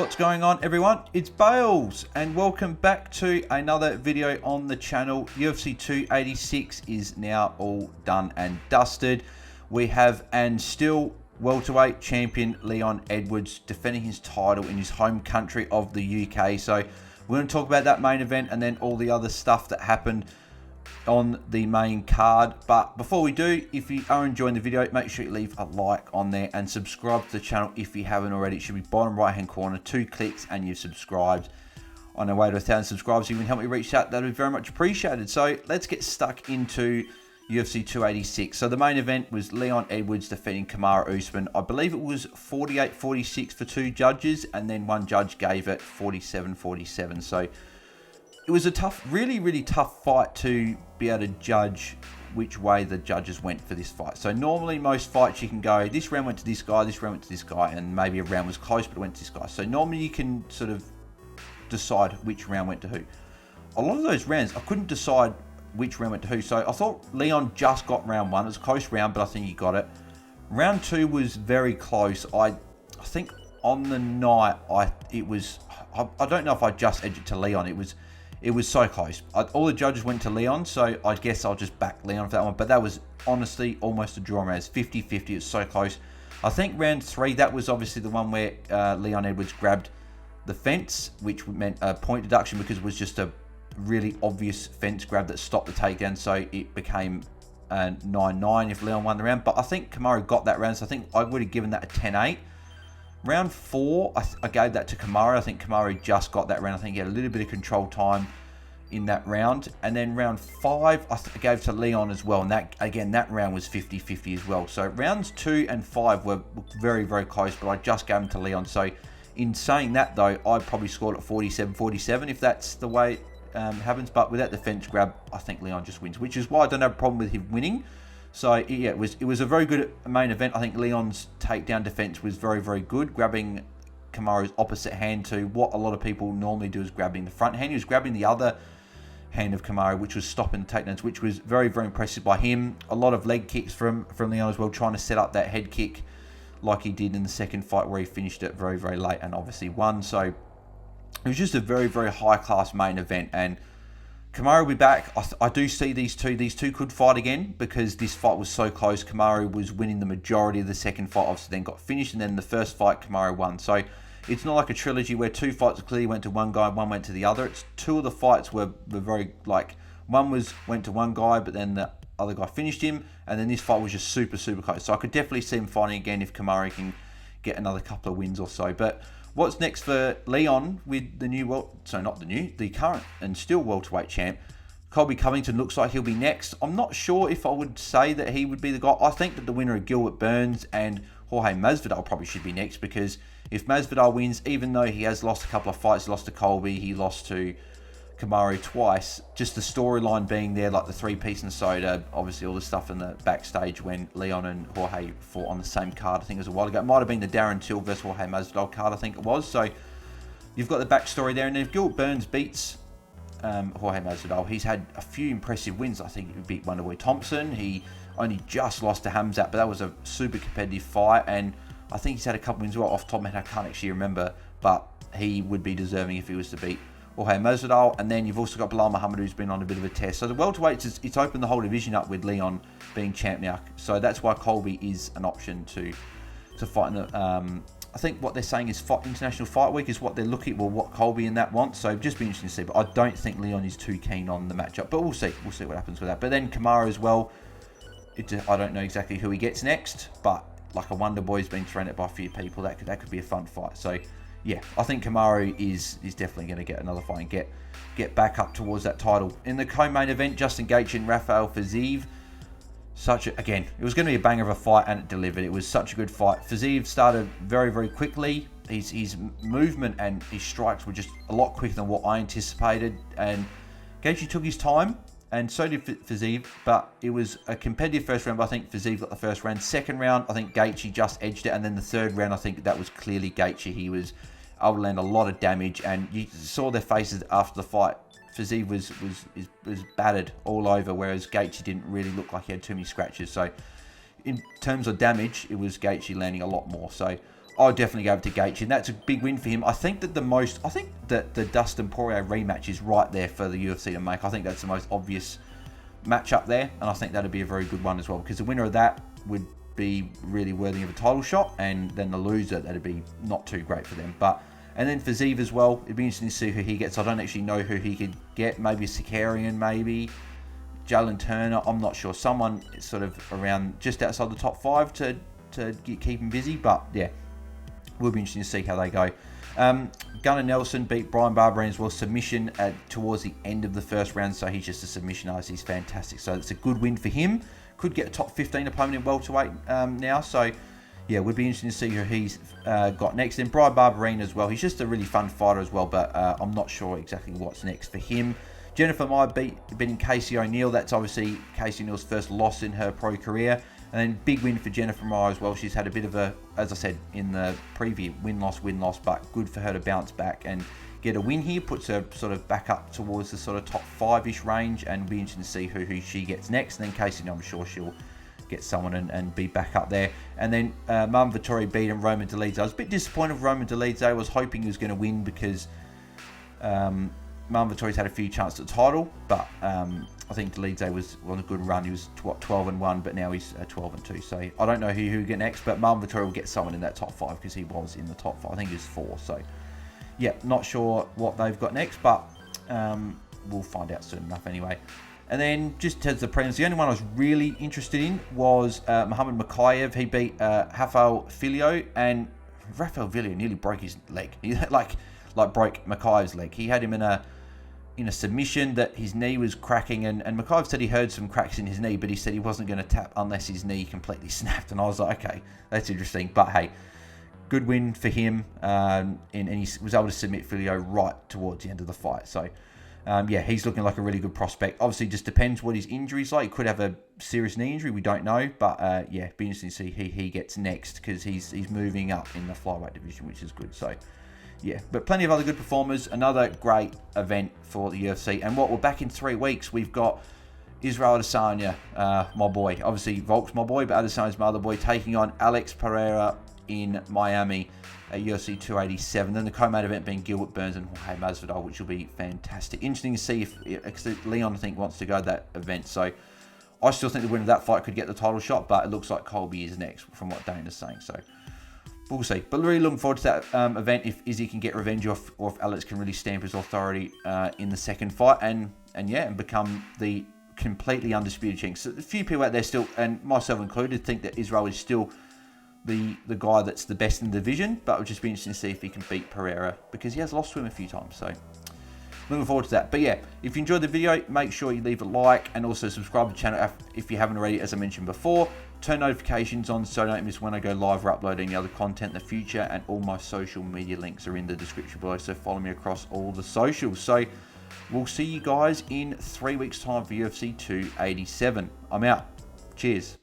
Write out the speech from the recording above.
What's going on, everyone? It's Bales and welcome back to another video on the channel. UFC 286 is now all done and dusted. We have and still welterweight champion Leon Edwards defending his title in his home country of the UK. So we're going to talk about that main event and then all the other stuff that happened on the main card. But before we do, if you are enjoying the video, make sure you leave a like on there and subscribe to the channel if you haven't already. It should be bottom right hand corner, 2 clicks and you've subscribed. On our way to 1,000 subscribers, if you can help me reach that, that would be very much appreciated. So let's get stuck into UFC 286. So the main event was Leon Edwards defending Kamaru Usman. I believe it was 48-46 for 2 judges, and then one judge gave it 47-47. So it was a tough, really tough fight to be able to judge which way the judges went for this fight. So normally most fights you can go, this round went to this guy, this round went to this guy, and maybe a round was close but it went to this guy. So normally you can sort of decide which round went to who. A lot of those rounds, I couldn't decide which round went to who. So I thought Leon just got round 1. It was a close round, but I think he got it. Round 2 was very close. I think on the night, I don't know if I just edged it to Leon. It was so close. All the judges went to Leon, so I guess I'll just back Leon for that one. But that was honestly almost a draw round. It's 50-50. It's so close. I think round 3, that was obviously the one where Leon Edwards grabbed the fence, which meant a point deduction because it was just a really obvious fence grab that stopped the takedown. So it became 9-9 if Leon won the round. But I think Kamaru got that round, so I think I would have given that a 10-8. Round 4, I gave that to Kamaru. I think Kamaru just got that round. I think he had a little bit of control time in that round. And then round 5, I gave to Leon as well. And that, again, that round was 50-50 as well. So rounds 2 and 5 were very close, but I just gave them to Leon. So in saying that, though, I probably scored at 47-47 if that's the way it happens. But without the fence grab, I think Leon just wins, which is why I don't have a problem with him winning. So yeah, it was a very good main event. I think Leon's takedown defense was very good, grabbing Kamaru's opposite hand to what a lot of people normally do is grabbing the front hand. He was grabbing the other hand of Kamaru, which was stopping the takedowns, which was very impressive by him. A lot of leg kicks from Leon as well, trying to set up that head kick like he did in the second fight where he finished it very late and obviously won. So it was just a very high class main event, and Kamaru will be back. I do see these two could fight again because this fight was so close. Kamaru was winning the majority of the second fight, obviously then got finished, and then the first fight Kamaru won. So it's not like a trilogy where 2 fights clearly went to one guy, one went to the other. It's 2 of the fights were very, like, one went to one guy, but then the other guy finished him, and then this fight was just super close. So I could definitely see him fighting again if Kamaru can get another couple of wins or so. But what's next for Leon with the current and still welterweight champ? Colby Covington looks like he'll be next. I'm not sure if I would say that he would be the guy. I think that the winner of Gilbert Burns and Jorge Masvidal probably should be next, because if Masvidal wins, even though he has lost a couple of fights, he lost to Colby, he lost to Kamaru twice, just the storyline being there, like the 3-piece and soda, obviously all the stuff in the backstage when Leon and Jorge fought on the same card, I think it was a while ago. It might have been the Darren Till versus Jorge Masvidal card, I think it was. So you've got the backstory there, and if Gilbert Burns beats Jorge Masvidal, he's had a few impressive wins. I think he beat Wonderboy Thompson. He only just lost to Hamzat, but that was a super competitive fight, and I think he's had a couple wins. Well, off the top of my head, I can't actually remember, but he would be deserving if he was to beat Jorge Masvidal. And then you've also got Bilal Muhammad, who's been on a bit of a test. So the welterweights, it's opened the whole division up with Leon being champ now. So that's why Colby is an option to fight in the. I think what they're saying is International Fight Week is what they're looking at, well, what Colby and that want. So just be interesting to see. But I don't think Leon is too keen on the matchup. But we'll see. We'll see what happens with that. But then Kamaru as well. I don't know exactly who he gets next, but like a Wonder Boy's been thrown at by a few people. That could be a fun fight. So yeah, I think Kamaru is definitely going to get another fight and get back up towards that title. In the co-main event, Justin Gaethje and Rafael Fiziev. Again, it was going to be a banger of a fight, and it delivered. It was such a good fight. Fiziev started very quickly. His movement and his strikes were just a lot quicker than what I anticipated, and Gaethje took his time, and so did Fiziev, but it was a competitive first round. But I think Fiziev got the first round. Second round, I think Gaethje just edged it, and then the third round, I think that was clearly Gaethje. He was able to land a lot of damage, and you saw their faces after the fight. Fiziev was battered all over, whereas Gaethje didn't really look like he had too many scratches. So in terms of damage, it was Gaethje landing a lot more. So I'll definitely go over to Gaethje, and that's a big win for him. I think that the Dustin Poirier rematch is right there for the UFC to make. I think that's the most obvious matchup there, and I think that'd be a very good one as well, because the winner of that would be really worthy of a title shot, and then the loser, that'd be not too great for them. And then Fiziev as well, it'd be interesting to see who he gets. I don't actually know who he could get. Maybe Sakarian, maybe Jalen Turner. I'm not sure. Someone sort of around just outside the top 5 to keep him busy. But yeah, will be interesting to see how they go. Gunnar Nelson beat Brian Barberine as well. Submission towards the end of the first round, so he's just a submission artist. He's fantastic. So it's a good win for him. Could get a top 15 opponent in welterweight now. So yeah, would be interesting to see who he's got next. And Brian Barberine as well. He's just a really fun fighter as well, but I'm not sure exactly what's next for him. Jennifer Maia beating Casey O'Neill. That's obviously Casey O'Neill's first loss in her pro career. And then big win for Jennifer Maia as well. She's had a bit of a, as I said in the preview, win-loss, but good for her to bounce back and get a win here. Puts her sort of back up towards the sort of top 5-ish range, and be interesting to see who she gets next. And then Casey, I'm sure she'll get someone and be back up there. And then Marvin Vettori beating Roman Dolidze. I was a bit disappointed with Roman Dolidze. I was hoping he was going to win because Marvin Vettori's had a few chances at the title, but I think Dolidze was on a good run. He was 12-1, but now he's 12-2. So I don't know who get next, but Marvin Vettori will get someone in that top 5 because he was in the top 5. I think he was 4. So yeah, not sure what they've got next, but we'll find out soon enough anyway. And then just as the prelims, the only one I was really interested in was Muhammad Mokaev. He beat Rafael Fiziev, and Rafael Fiziev nearly broke his leg. He like broke Mokaev's leg. He had him in a submission that his knee was cracking, and Mokaev said he heard some cracks in his knee, but he said he wasn't going to tap unless his knee completely snapped. And I was like, okay, that's interesting. But hey, good win for him, and he was able to submit Fiziev right towards the end of the fight. So yeah, he's looking like a really good prospect. Obviously, just depends what his injury's like. He could have a serious knee injury. We don't know. But yeah, be interesting to see who he gets next, because he's moving up in the flyweight division, which is good. So yeah, but plenty of other good performers. Another great event for the UFC. And what we're back in 3 weeks, we've got Israel Adesanya, my boy. Obviously, Volk's my boy, but Adesanya's my other boy, taking on Alex Pereira in Miami at UFC 287. Then the co-main event being Gilbert Burns and Jorge Masvidal, which will be fantastic. Interesting to see if Leon, I think, wants to go to that event. So I still think the winner of that fight could get the title shot, but it looks like Colby is next from what Dana's saying. So we'll see. But really looking forward to that event, if Izzy can get revenge, or if Alex can really stamp his authority in the second fight and become the completely undisputed champion. So a few people out there still, and myself included, think that Israel is still the guy that's the best in the division, but it would just be interesting to see if he can beat Pereira, because he has lost to him a few times. So looking forward to that. But yeah, if you enjoyed the video, make sure you leave a like and also subscribe to the channel if you haven't already, as I mentioned before. Turn notifications on so don't miss when I go live or upload any other content in the future, and all my social media links are in the description below, so follow me across all the socials. So we'll see you guys in 3 weeks time for UFC 287. I'm out. Cheers.